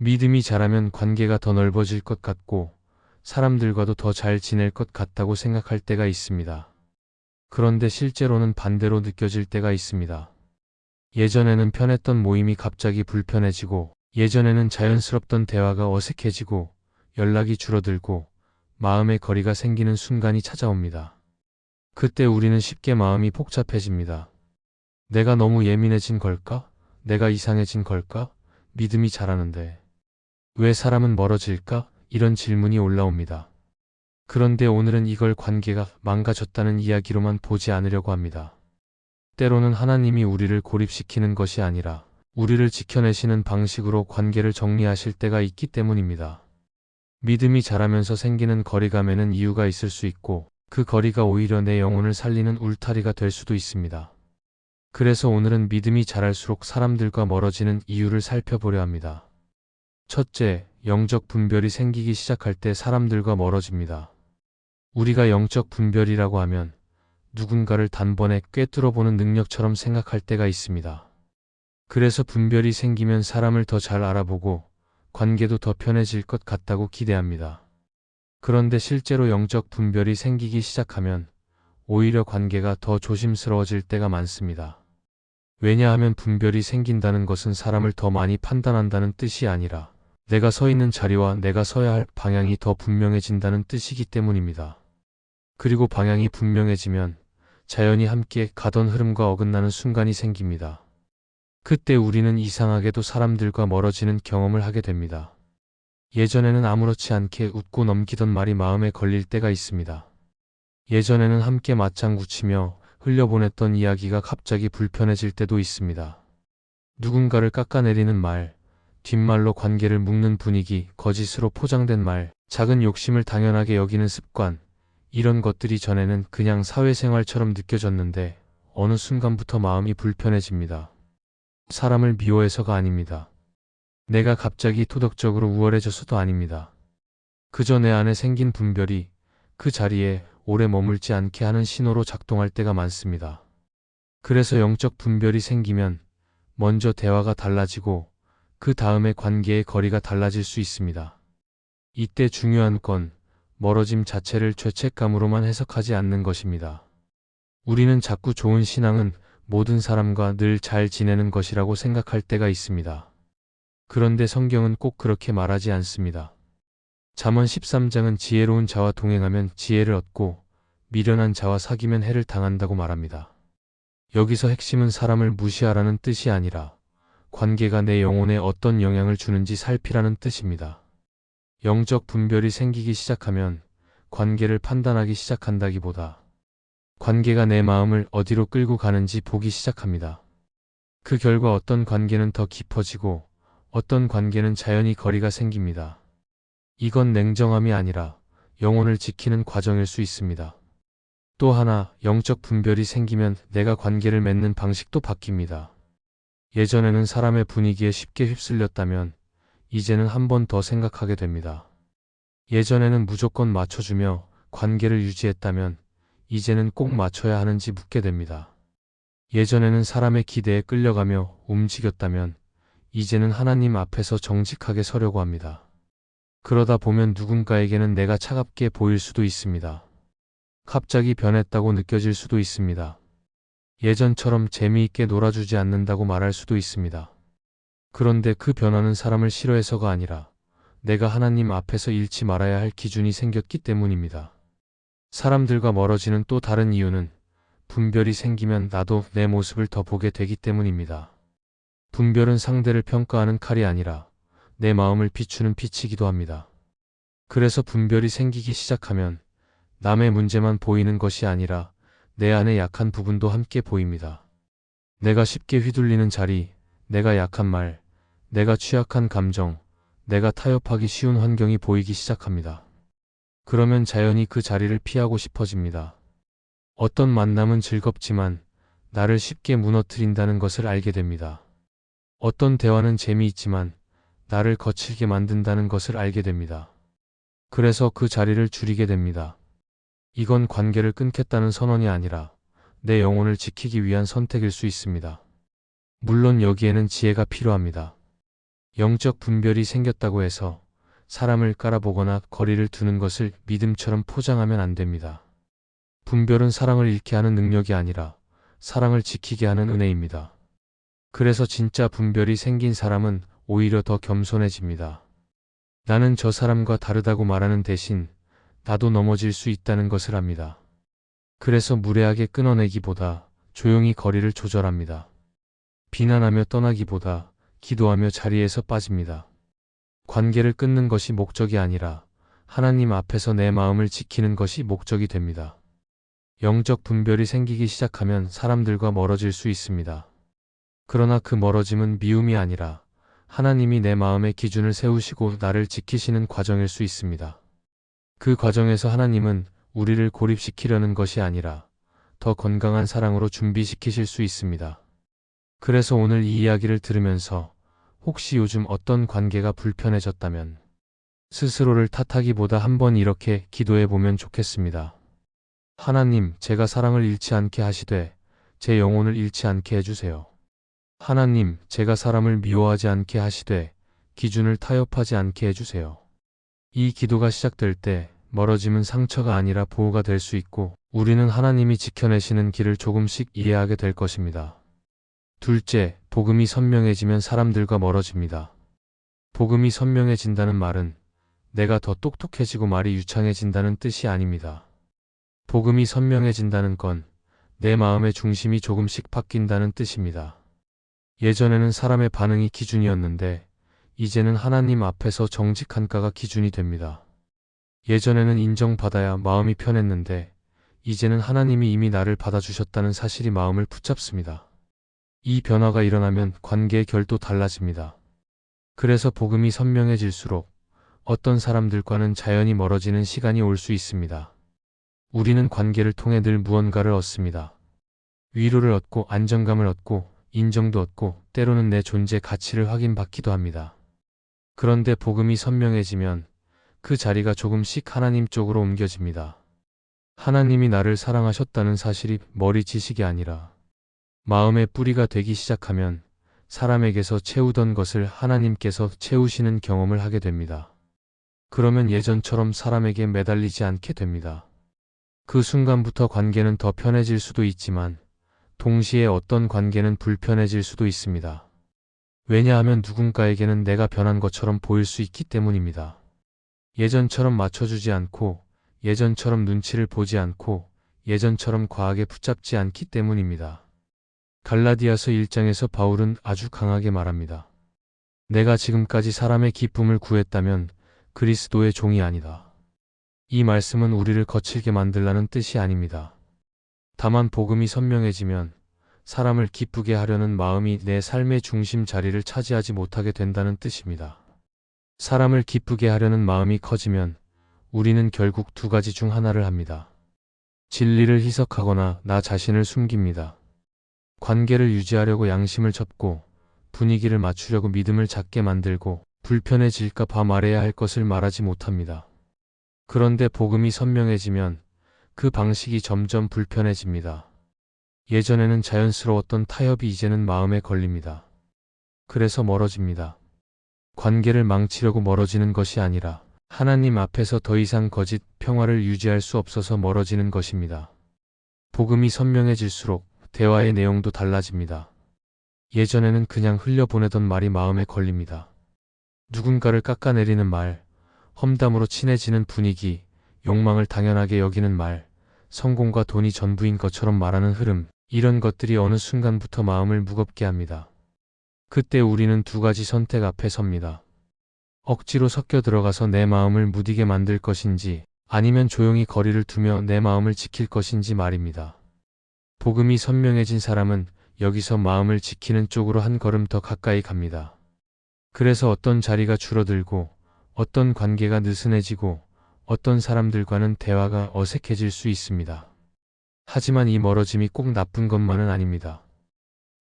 믿음이 자라면 관계가 더 넓어질 것 같고 사람들과도 더 잘 지낼 것 같다고 생각할 때가 있습니다. 그런데 실제로는 반대로 느껴질 때가 있습니다. 예전에는 편했던 모임이 갑자기 불편해지고, 예전에는 자연스럽던 대화가 어색해지고, 연락이 줄어들고, 마음의 거리가 생기는 순간이 찾아옵니다. 그때 우리는 쉽게 마음이 복잡해집니다. 내가 너무 예민해진 걸까? 내가 이상해진 걸까? 믿음이 자라는데 왜 사람은 멀어질까? 이런 질문이 올라옵니다. 그런데 오늘은 이걸 관계가 망가졌다는 이야기로만 보지 않으려고 합니다. 때로는 하나님이 우리를 고립시키는 것이 아니라 우리를 지켜내시는 방식으로 관계를 정리하실 때가 있기 때문입니다. 믿음이 자라면서 생기는 거리감에는 이유가 있을 수 있고, 그 거리가 오히려 내 영혼을 살리는 울타리가 될 수도 있습니다. 그래서 오늘은 믿음이 자랄수록 사람들과 멀어지는 이유를 살펴보려 합니다. 첫째, 영적 분별이 생기기 시작할 때 사람들과 멀어집니다. 우리가 영적 분별이라고 하면 누군가를 단번에 꿰뚫어보는 능력처럼 생각할 때가 있습니다. 그래서 분별이 생기면 사람을 더 잘 알아보고 관계도 더 편해질 것 같다고 기대합니다. 그런데 실제로 영적 분별이 생기기 시작하면 오히려 관계가 더 조심스러워질 때가 많습니다. 왜냐하면 분별이 생긴다는 것은 사람을 더 많이 판단한다는 뜻이 아니라 내가 서 있는 자리와 내가 서야 할 방향이 더 분명해진다는 뜻이기 때문입니다. 그리고 방향이 분명해지면 자연히 함께 가던 흐름과 어긋나는 순간이 생깁니다. 그때 우리는 이상하게도 사람들과 멀어지는 경험을 하게 됩니다. 예전에는 아무렇지 않게 웃고 넘기던 말이 마음에 걸릴 때가 있습니다. 예전에는 함께 맞장구 치며 흘려보냈던 이야기가 갑자기 불편해질 때도 있습니다. 누군가를 깎아내리는 말, 뒷말로 관계를 묶는 분위기, 거짓으로 포장된 말, 작은 욕심을 당연하게 여기는 습관, 이런 것들이 전에는 그냥 사회생활처럼 느껴졌는데 어느 순간부터 마음이 불편해집니다. 사람을 미워해서가 아닙니다. 내가 갑자기 도덕적으로 우월해져서도 아닙니다. 그저 내 안에 생긴 분별이 그 자리에 오래 머물지 않게 하는 신호로 작동할 때가 많습니다. 그래서 영적 분별이 생기면 먼저 대화가 달라지고 그 다음에 관계의 거리가 달라질 수 있습니다. 이때 중요한 건 멀어짐 자체를 죄책감으로만 해석하지 않는 것입니다. 우리는 자꾸 좋은 신앙은 모든 사람과 늘 잘 지내는 것이라고 생각할 때가 있습니다. 그런데 성경은 꼭 그렇게 말하지 않습니다. 잠언 13장은 지혜로운 자와 동행하면 지혜를 얻고 미련한 자와 사귀면 해를 당한다고 말합니다. 여기서 핵심은 사람을 무시하라는 뜻이 아니라 관계가 내 영혼에 어떤 영향을 주는지 살피라는 뜻입니다. 영적 분별이 생기기 시작하면 관계를 판단하기 시작한다기보다 관계가 내 마음을 어디로 끌고 가는지 보기 시작합니다. 그 결과 어떤 관계는 더 깊어지고 어떤 관계는 자연히 거리가 생깁니다. 이건 냉정함이 아니라 영혼을 지키는 과정일 수 있습니다. 또 하나, 영적 분별이 생기면 내가 관계를 맺는 방식도 바뀝니다. 예전에는 사람의 분위기에 쉽게 휩쓸렸다면 이제는 한 번 더 생각하게 됩니다. 예전에는 무조건 맞춰주며 관계를 유지했다면 이제는 꼭 맞춰야 하는지 묻게 됩니다. 예전에는 사람의 기대에 끌려가며 움직였다면 이제는 하나님 앞에서 정직하게 서려고 합니다. 그러다 보면 누군가에게는 내가 차갑게 보일 수도 있습니다. 갑자기 변했다고 느껴질 수도 있습니다. 예전처럼 재미있게 놀아주지 않는다고 말할 수도 있습니다. 그런데 그 변화는 사람을 싫어해서가 아니라 내가 하나님 앞에서 잃지 말아야 할 기준이 생겼기 때문입니다. 사람들과 멀어지는 또 다른 이유는 분별이 생기면 나도 내 모습을 더 보게 되기 때문입니다. 분별은 상대를 평가하는 칼이 아니라 내 마음을 비추는 빛이기도 합니다. 그래서 분별이 생기기 시작하면 남의 문제만 보이는 것이 아니라 내 안의 약한 부분도 함께 보입니다. 내가 쉽게 휘둘리는 자리, 내가 약한 말, 내가 취약한 감정, 내가 타협하기 쉬운 환경이 보이기 시작합니다. 그러면 자연히 그 자리를 피하고 싶어집니다. 어떤 만남은 즐겁지만 나를 쉽게 무너뜨린다는 것을 알게 됩니다. 어떤 대화는 재미있지만 나를 거칠게 만든다는 것을 알게 됩니다. 그래서 그 자리를 줄이게 됩니다. 이건 관계를 끊겠다는 선언이 아니라 내 영혼을 지키기 위한 선택일 수 있습니다. 물론 여기에는 지혜가 필요합니다. 영적 분별이 생겼다고 해서 사람을 깔아보거나 거리를 두는 것을 믿음처럼 포장하면 안 됩니다. 분별은 사랑을 잃게 하는 능력이 아니라 사랑을 지키게 하는 은혜입니다. 그래서 진짜 분별이 생긴 사람은 오히려 더 겸손해집니다. 나는 저 사람과 다르다고 말하는 대신 나도 넘어질 수 있다는 것을 압니다. 그래서 무례하게 끊어내기보다 조용히 거리를 조절합니다. 비난하며 떠나기보다 기도하며 자리에서 빠집니다. 관계를 끊는 것이 목적이 아니라 하나님 앞에서 내 마음을 지키는 것이 목적이 됩니다. 영적 분별이 생기기 시작하면 사람들과 멀어질 수 있습니다. 그러나 그 멀어짐은 미움이 아니라 하나님이 내 마음의 기준을 세우시고 나를 지키시는 과정일 수 있습니다. 그 과정에서 하나님은 우리를 고립시키려는 것이 아니라 더 건강한 사랑으로 준비시키실 수 있습니다. 그래서 오늘 이 이야기를 들으면서 혹시 요즘 어떤 관계가 불편해졌다면 스스로를 탓하기보다 한번 이렇게 기도해 보면 좋겠습니다. 하나님, 제가 사랑을 잃지 않게 하시되 제 영혼을 잃지 않게 해주세요. 하나님, 제가 사람을 미워하지 않게 하시되 기준을 타협하지 않게 해주세요. 이 기도가 시작될 때 멀어짐은 상처가 아니라 보호가 될 수 있고 우리는 하나님이 지켜내시는 길을 조금씩 이해하게 될 것입니다. 둘째, 복음이 선명해지면 사람들과 멀어집니다. 복음이 선명해진다는 말은 내가 더 똑똑해지고 말이 유창해진다는 뜻이 아닙니다. 복음이 선명해진다는 건 내 마음의 중심이 조금씩 바뀐다는 뜻입니다. 예전에는 사람의 반응이 기준이었는데 이제는 하나님 앞에서 정직한가가 기준이 됩니다. 예전에는 인정받아야 마음이 편했는데 이제는 하나님이 이미 나를 받아주셨다는 사실이 마음을 붙잡습니다. 이 변화가 일어나면 관계의 결도 달라집니다. 그래서 복음이 선명해질수록 어떤 사람들과는 자연히 멀어지는 시간이 올 수 있습니다. 우리는 관계를 통해 늘 무언가를 얻습니다. 위로를 얻고 안정감을 얻고 인정도 얻고 때로는 내 존재 가치를 확인받기도 합니다. 그런데 복음이 선명해지면 그 자리가 조금씩 하나님 쪽으로 옮겨집니다. 하나님이 나를 사랑하셨다는 사실이 머리 지식이 아니라 마음의 뿌리가 되기 시작하면 사람에게서 채우던 것을 하나님께서 채우시는 경험을 하게 됩니다. 그러면 예전처럼 사람에게 매달리지 않게 됩니다. 그 순간부터 관계는 더 편해질 수도 있지만 동시에 어떤 관계는 불편해질 수도 있습니다. 왜냐하면 누군가에게는 내가 변한 것처럼 보일 수 있기 때문입니다. 예전처럼 맞춰주지 않고 예전처럼 눈치를 보지 않고 예전처럼 과하게 붙잡지 않기 때문입니다. 갈라디아서 1장에서 바울은 아주 강하게 말합니다. 내가 지금까지 사람의 기쁨을 구했다면 그리스도의 종이 아니다. 이 말씀은 우리를 거칠게 만들라는 뜻이 아닙니다. 다만 복음이 선명해지면 사람을 기쁘게 하려는 마음이 내 삶의 중심 자리를 차지하지 못하게 된다는 뜻입니다. 사람을 기쁘게 하려는 마음이 커지면 우리는 결국 두 가지 중 하나를 합니다. 진리를 희석하거나 나 자신을 숨깁니다. 관계를 유지하려고 양심을 접고 분위기를 맞추려고 믿음을 작게 만들고 불편해질까 봐 말해야 할 것을 말하지 못합니다. 그런데 복음이 선명해지면 그 방식이 점점 불편해집니다. 예전에는 자연스러웠던 타협이 이제는 마음에 걸립니다. 그래서 멀어집니다. 관계를 망치려고 멀어지는 것이 아니라 하나님 앞에서 더 이상 거짓 평화를 유지할 수 없어서 멀어지는 것입니다. 복음이 선명해질수록 대화의 내용도 달라집니다. 예전에는 그냥 흘려보내던 말이 마음에 걸립니다. 누군가를 깎아내리는 말, 험담으로 친해지는 분위기, 욕망을 당연하게 여기는 말, 성공과 돈이 전부인 것처럼 말하는 흐름, 이런 것들이 어느 순간부터 마음을 무겁게 합니다. 그때 우리는 두 가지 선택 앞에 섭니다. 억지로 섞여 들어가서 내 마음을 무디게 만들 것인지 아니면 조용히 거리를 두며 내 마음을 지킬 것인지 말입니다. 복음이 선명해진 사람은 여기서 마음을 지키는 쪽으로 한 걸음 더 가까이 갑니다. 그래서 어떤 자리가 줄어들고 어떤 관계가 느슨해지고 어떤 사람들과는 대화가 어색해질 수 있습니다. 하지만 이 멀어짐이 꼭 나쁜 것만은 아닙니다.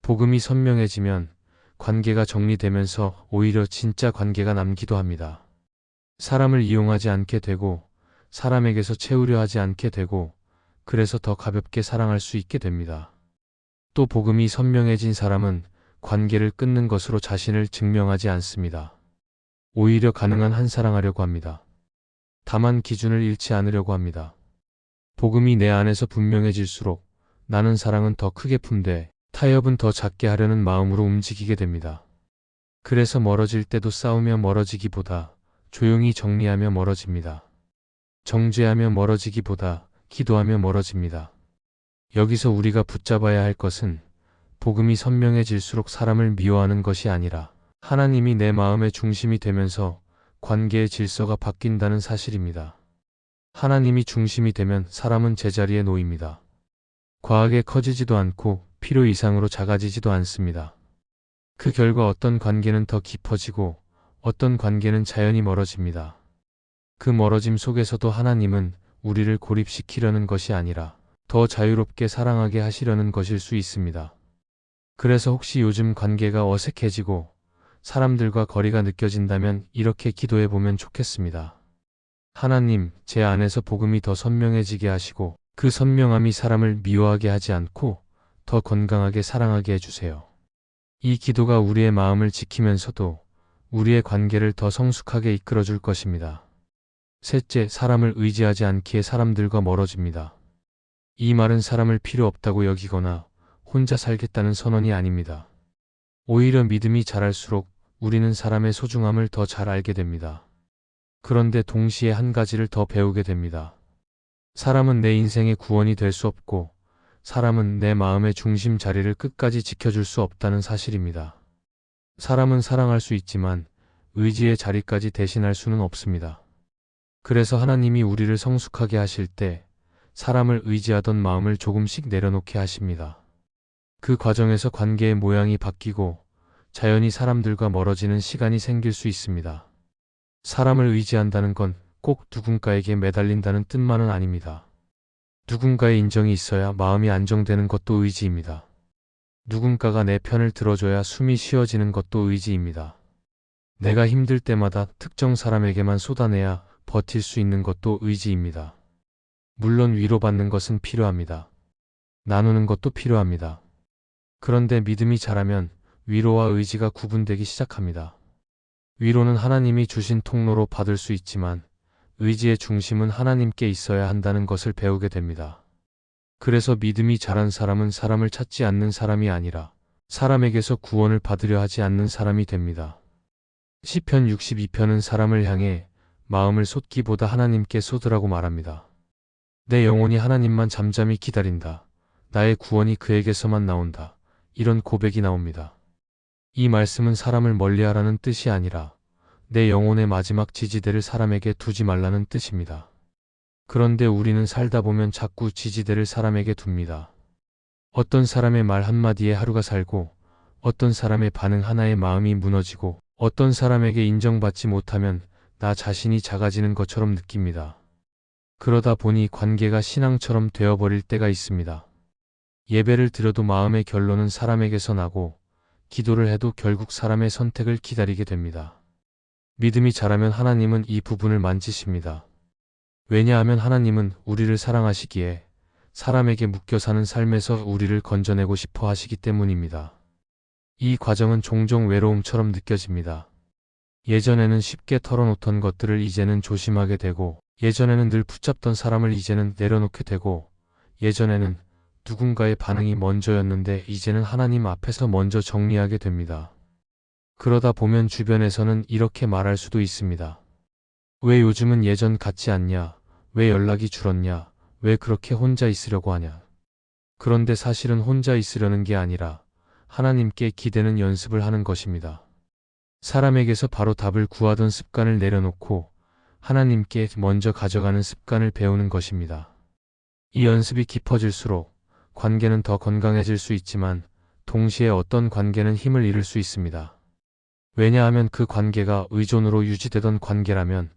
복음이 선명해지면 관계가 정리되면서 오히려 진짜 관계가 남기도 합니다. 사람을 이용하지 않게 되고 사람에게서 채우려 하지 않게 되고 그래서 더 가볍게 사랑할 수 있게 됩니다. 또 복음이 선명해진 사람은 관계를 끊는 것으로 자신을 증명하지 않습니다. 오히려 가능한 한 사랑하려고 합니다. 다만 기준을 잃지 않으려고 합니다. 복음이 내 안에서 분명해질수록 나는 사랑은 더 크게 품되 타협은 더 작게 하려는 마음으로 움직이게 됩니다. 그래서 멀어질 때도 싸우며 멀어지기보다 조용히 정리하며 멀어집니다. 정죄하며 멀어지기보다 기도하며 멀어집니다. 여기서 우리가 붙잡아야 할 것은 복음이 선명해질수록 사람을 미워하는 것이 아니라 하나님이 내 마음의 중심이 되면서 관계의 질서가 바뀐다는 사실입니다. 하나님이 중심이 되면 사람은 제자리에 놓입니다. 과하게 커지지도 않고 필요 이상으로 작아지지도 않습니다. 그 결과 어떤 관계는 더 깊어지고 어떤 관계는 자연히 멀어집니다. 그 멀어짐 속에서도 하나님은 우리를 고립시키려는 것이 아니라 더 자유롭게 사랑하게 하시려는 것일 수 있습니다. 그래서 혹시 요즘 관계가 어색해지고 사람들과 거리가 느껴진다면 이렇게 기도해 보면 좋겠습니다. 하나님, 제 안에서 복음이 더 선명해지게 하시고 그 선명함이 사람을 미워하게 하지 않고 더 건강하게 사랑하게 해주세요. 이 기도가 우리의 마음을 지키면서도 우리의 관계를 더 성숙하게 이끌어줄 것입니다. 셋째, 사람을 의지하지 않기에 사람들과 멀어집니다. 이 말은 사람을 필요 없다고 여기거나 혼자 살겠다는 선언이 아닙니다. 오히려 믿음이 자랄수록 우리는 사람의 소중함을 더 잘 알게 됩니다. 그런데 동시에 한 가지를 더 배우게 됩니다. 사람은 내 인생의 구원이 될 수 없고 사람은 내 마음의 중심 자리를 끝까지 지켜줄 수 없다는 사실입니다. 사람은 사랑할 수 있지만 의지의 자리까지 대신할 수는 없습니다. 그래서 하나님이 우리를 성숙하게 하실 때 사람을 의지하던 마음을 조금씩 내려놓게 하십니다. 그 과정에서 관계의 모양이 바뀌고 자연히 사람들과 멀어지는 시간이 생길 수 있습니다. 사람을 의지한다는 건 꼭 누군가에게 매달린다는 뜻만은 아닙니다. 누군가의 인정이 있어야 마음이 안정되는 것도 의지입니다. 누군가가 내 편을 들어줘야 숨이 쉬어지는 것도 의지입니다. 내가 힘들 때마다 특정 사람에게만 쏟아내야 버틸 수 있는 것도 의지입니다. 물론 위로받는 것은 필요합니다. 나누는 것도 필요합니다. 그런데 믿음이 자라면 위로와 의지가 구분되기 시작합니다. 위로는 하나님이 주신 통로로 받을 수 있지만 의지의 중심은 하나님께 있어야 한다는 것을 배우게 됩니다. 그래서 믿음이 자란 사람은 사람을 찾지 않는 사람이 아니라 사람에게서 구원을 받으려 하지 않는 사람이 됩니다. 시편 62편은 사람을 향해 마음을 쏟기보다 하나님께 쏟으라고 말합니다. 내 영혼이 하나님만 잠잠히 기다린다. 나의 구원이 그에게서만 나온다. 이런 고백이 나옵니다. 이 말씀은 사람을 멀리하라는 뜻이 아니라 내 영혼의 마지막 지지대를 사람에게 두지 말라는 뜻입니다. 그런데 우리는 살다 보면 자꾸 지지대를 사람에게 둡니다. 어떤 사람의 말 한마디에 하루가 살고 어떤 사람의 반응 하나에 마음이 무너지고 어떤 사람에게 인정받지 못하면 나 자신이 작아지는 것처럼 느낍니다. 그러다 보니 관계가 신앙처럼 되어버릴 때가 있습니다. 예배를 드려도 마음의 결론은 사람에게서 나고 기도를 해도 결국 사람의 선택을 기다리게 됩니다. 믿음이 자라면 하나님은 이 부분을 만지십니다. 왜냐하면 하나님은 우리를 사랑하시기에 사람에게 묶여 사는 삶에서 우리를 건져내고 싶어 하시기 때문입니다. 이 과정은 종종 외로움처럼 느껴집니다. 예전에는 쉽게 털어놓던 것들을 이제는 조심하게 되고 예전에는 늘 붙잡던 사람을 이제는 내려놓게 되고 예전에는 누군가의 반응이 먼저였는데 이제는 하나님 앞에서 먼저 정리하게 됩니다. 그러다 보면 주변에서는 이렇게 말할 수도 있습니다. 왜 요즘은 예전 같지 않냐? 왜 연락이 줄었냐? 왜 그렇게 혼자 있으려고 하냐? 그런데 사실은 혼자 있으려는 게 아니라 하나님께 기대는 연습을 하는 것입니다. 사람에게서 바로 답을 구하던 습관을 내려놓고 하나님께 먼저 가져가는 습관을 배우는 것입니다. 이 연습이 깊어질수록 관계는 더 건강해질 수 있지만 동시에 어떤 관계는 힘을 잃을 수 있습니다. 왜냐하면 그 관계가 의존으로 유지되던 관계라면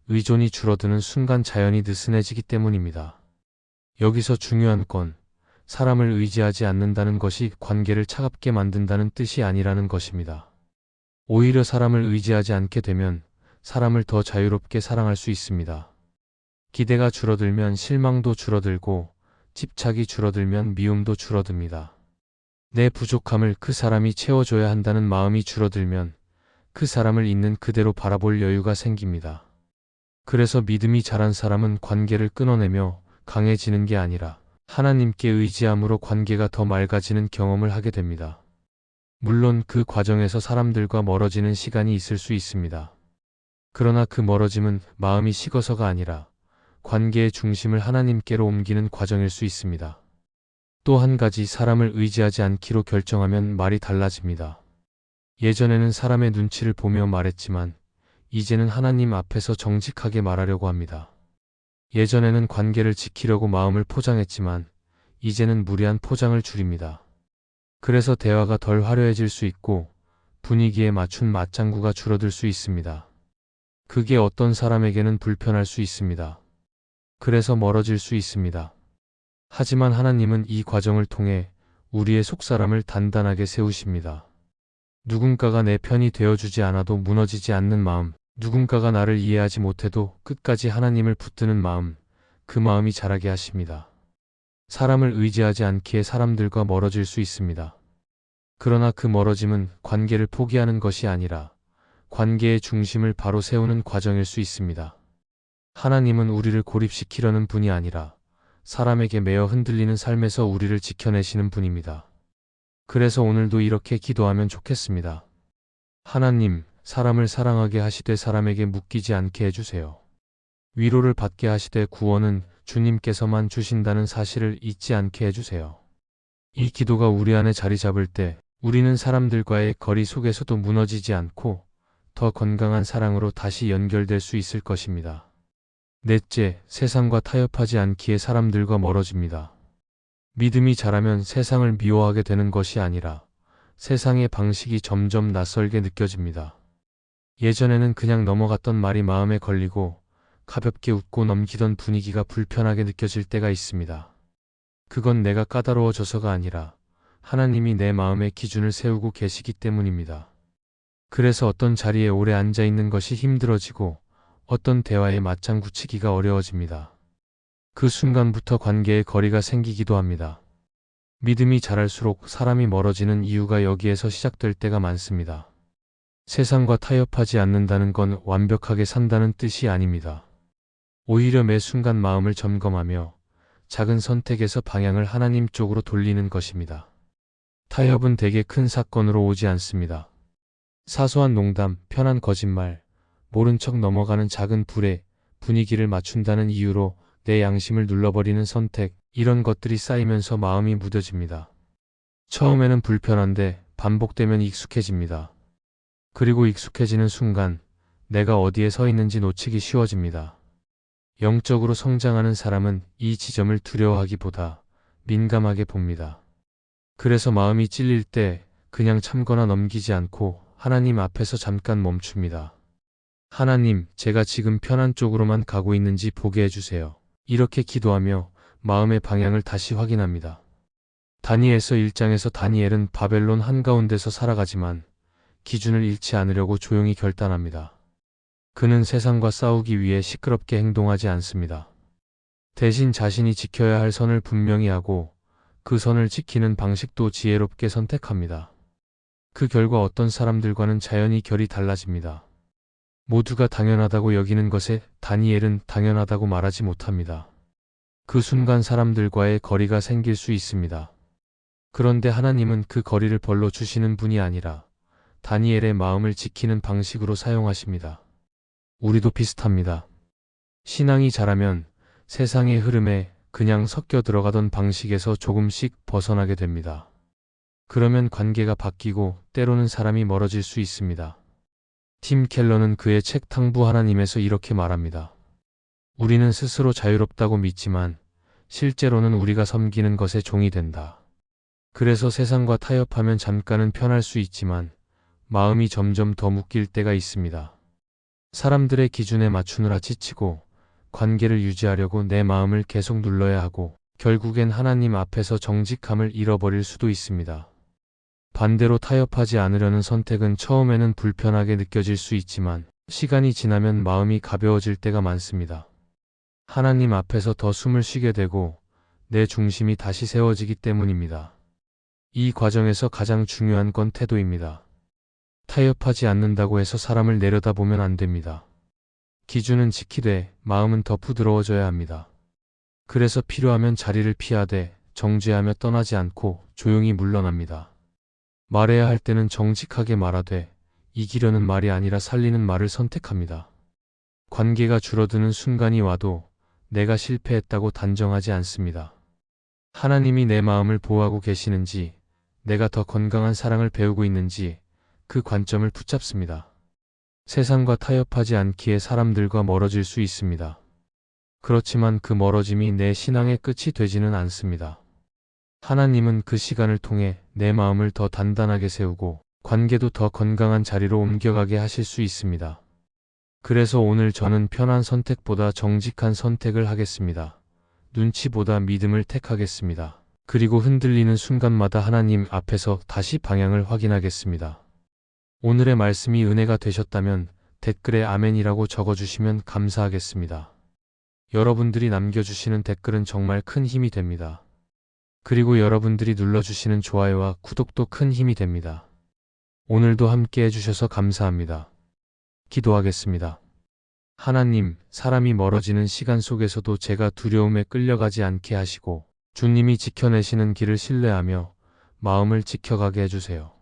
의존이 줄어드는 순간 자연히 느슨해지기 때문입니다. 여기서 중요한 건 사람을 의지하지 않는다는 것이 관계를 차갑게 만든다는 뜻이 아니라는 것입니다. 오히려 사람을 의지하지 않게 되면 사람을 더 자유롭게 사랑할 수 있습니다. 기대가 줄어들면 실망도 줄어들고 집착이 줄어들면 미움도 줄어듭니다. 내 부족함을 그 사람이 채워줘야 한다는 마음이 줄어들면 그 사람을 있는 그대로 바라볼 여유가 생깁니다. 그래서 믿음이 자란 사람은 관계를 끊어내며 강해지는 게 아니라 하나님께 의지함으로 관계가 더 맑아지는 경험을 하게 됩니다. 물론 그 과정에서 사람들과 멀어지는 시간이 있을 수 있습니다. 그러나 그 멀어짐은 마음이 식어서가 아니라 관계의 중심을 하나님께로 옮기는 과정일 수 있습니다. 또 한 가지, 사람을 의지하지 않기로 결정하면 말이 달라집니다. 예전에는 사람의 눈치를 보며 말했지만 이제는 하나님 앞에서 정직하게 말하려고 합니다. 예전에는 관계를 지키려고 마음을 포장했지만 이제는 무리한 포장을 줄입니다. 그래서 대화가 덜 화려해질 수 있고 분위기에 맞춘 맞장구가 줄어들 수 있습니다. 그게 어떤 사람에게는 불편할 수 있습니다. 그래서 멀어질 수 있습니다. 하지만 하나님은 이 과정을 통해 우리의 속사람을 단단하게 세우십니다. 누군가가 내 편이 되어주지 않아도 무너지지 않는 마음, 누군가가 나를 이해하지 못해도 끝까지 하나님을 붙드는 마음, 그 마음이 자라게 하십니다. 사람을 의지하지 않기에 사람들과 멀어질 수 있습니다. 그러나 그 멀어짐은 관계를 포기하는 것이 아니라 관계의 중심을 바로 세우는 과정일 수 있습니다. 하나님은 우리를 고립시키려는 분이 아니라 사람에게 매여 흔들리는 삶에서 우리를 지켜내시는 분입니다. 그래서 오늘도 이렇게 기도하면 좋겠습니다. 하나님, 사람을 사랑하게 하시되 사람에게 묶이지 않게 해주세요. 위로를 받게 하시되 구원은 주님께서만 주신다는 사실을 잊지 않게 해주세요. 이 기도가 우리 안에 자리 잡을 때 우리는 사람들과의 거리 속에서도 무너지지 않고 더 건강한 사랑으로 다시 연결될 수 있을 것입니다. 넷째, 세상과 타협하지 않기에 사람들과 멀어집니다. 믿음이 자라면 세상을 미워하게 되는 것이 아니라 세상의 방식이 점점 낯설게 느껴집니다. 예전에는 그냥 넘어갔던 말이 마음에 걸리고 가볍게 웃고 넘기던 분위기가 불편하게 느껴질 때가 있습니다. 그건 내가 까다로워져서가 아니라 하나님이 내 마음의 기준을 세우고 계시기 때문입니다. 그래서 어떤 자리에 오래 앉아 있는 것이 힘들어지고 어떤 대화에 맞장구 치기가 어려워집니다. 그 순간부터 관계에 거리가 생기기도 합니다. 믿음이 자랄수록 사람이 멀어지는 이유가 여기에서 시작될 때가 많습니다. 세상과 타협하지 않는다는 건 완벽하게 산다는 뜻이 아닙니다. 오히려 매 순간 마음을 점검하며 작은 선택에서 방향을 하나님 쪽으로 돌리는 것입니다. 타협은 대개 큰 사건으로 오지 않습니다. 사소한 농담, 편한 거짓말, 모른 척 넘어가는 작은 불에 분위기를 맞춘다는 이유로 내 양심을 눌러버리는 선택, 이런 것들이 쌓이면서 마음이 무뎌집니다. 처음에는 불편한데 반복되면 익숙해집니다. 그리고 익숙해지는 순간 내가 어디에 서 있는지 놓치기 쉬워집니다. 영적으로 성장하는 사람은 이 지점을 두려워하기보다 민감하게 봅니다. 그래서 마음이 찔릴 때 그냥 참거나 넘기지 않고 하나님 앞에서 잠깐 멈춥니다. 하나님, 제가 지금 편한 쪽으로만 가고 있는지 보게 해주세요. 이렇게 기도하며 마음의 방향을 다시 확인합니다. 다니엘서 1장에서 다니엘은 바벨론 한가운데서 살아가지만 기준을 잃지 않으려고 조용히 결단합니다. 그는 세상과 싸우기 위해 시끄럽게 행동하지 않습니다. 대신 자신이 지켜야 할 선을 분명히 하고 그 선을 지키는 방식도 지혜롭게 선택합니다. 그 결과 어떤 사람들과는 자연히 결이 달라집니다. 모두가 당연하다고 여기는 것에 다니엘은 당연하다고 말하지 못합니다. 그 순간 사람들과의 거리가 생길 수 있습니다. 그런데 하나님은 그 거리를 벌러 주시는 분이 아니라 다니엘의 마음을 지키는 방식으로 사용하십니다. 우리도 비슷합니다. 신앙이 자라면 세상의 흐름에 그냥 섞여 들어가던 방식에서 조금씩 벗어나게 됩니다. 그러면 관계가 바뀌고 때로는 사람이 멀어질 수 있습니다. 팀 켈러는 그의 책 탕부 하나님에서 이렇게 말합니다. 우리는 스스로 자유롭다고 믿지만 실제로는 우리가 섬기는 것의 종이 된다. 그래서 세상과 타협하면 잠깐은 편할 수 있지만 마음이 점점 더 묶일 때가 있습니다. 사람들의 기준에 맞추느라 지치고 관계를 유지하려고 내 마음을 계속 눌러야 하고 결국엔 하나님 앞에서 정직함을 잃어버릴 수도 있습니다. 반대로 타협하지 않으려는 선택은 처음에는 불편하게 느껴질 수 있지만 시간이 지나면 마음이 가벼워질 때가 많습니다. 하나님 앞에서 더 숨을 쉬게 되고 내 중심이 다시 세워지기 때문입니다. 이 과정에서 가장 중요한 건 태도입니다. 타협하지 않는다고 해서 사람을 내려다보면 안 됩니다. 기준은 지키되 마음은 더 부드러워져야 합니다. 그래서 필요하면 자리를 피하되 정죄하며 떠나지 않고 조용히 물러납니다. 말해야 할 때는 정직하게 말하되 이기려는 말이 아니라 살리는 말을 선택합니다. 관계가 줄어드는 순간이 와도 내가 실패했다고 단정하지 않습니다. 하나님이 내 마음을 보호하고 계시는지, 내가 더 건강한 사랑을 배우고 있는지 그 관점을 붙잡습니다. 세상과 타협하지 않기에 사람들과 멀어질 수 있습니다. 그렇지만 그 멀어짐이 내 신앙의 끝이 되지는 않습니다. 하나님은 그 시간을 통해 내 마음을 더 단단하게 세우고 관계도 더 건강한 자리로 옮겨가게 하실 수 있습니다. 그래서 오늘 저는 편한 선택보다 정직한 선택을 하겠습니다. 눈치보다 믿음을 택하겠습니다. 그리고 흔들리는 순간마다 하나님 앞에서 다시 방향을 확인하겠습니다. 오늘의 말씀이 은혜가 되셨다면 댓글에 아멘이라고 적어주시면 감사하겠습니다. 여러분들이 남겨주시는 댓글은 정말 큰 힘이 됩니다. 그리고 여러분들이 눌러주시는 좋아요와 구독도 큰 힘이 됩니다. 오늘도 함께 해주셔서 감사합니다. 기도하겠습니다. 하나님, 사람이 멀어지는 시간 속에서도 제가 두려움에 끌려가지 않게 하시고 주님이 지켜내시는 길을 신뢰하며 마음을 지켜가게 해주세요.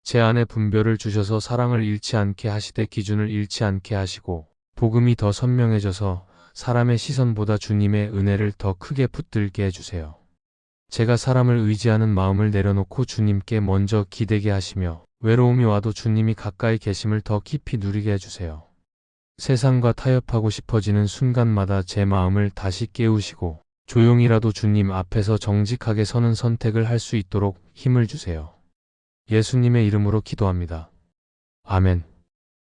제 안에 분별을 주셔서 사랑을 잃지 않게 하시되 기준을 잃지 않게 하시고 복음이 더 선명해져서 사람의 시선보다 주님의 은혜를 더 크게 붙들게 해주세요. 제가 사람을 의지하는 마음을 내려놓고 주님께 먼저 기대게 하시며 외로움이 와도 주님이 가까이 계심을 더 깊이 누리게 해주세요. 세상과 타협하고 싶어지는 순간마다 제 마음을 다시 깨우시고 조용히라도 주님 앞에서 정직하게 서는 선택을 할 수 있도록 힘을 주세요. 예수님의 이름으로 기도합니다. 아멘.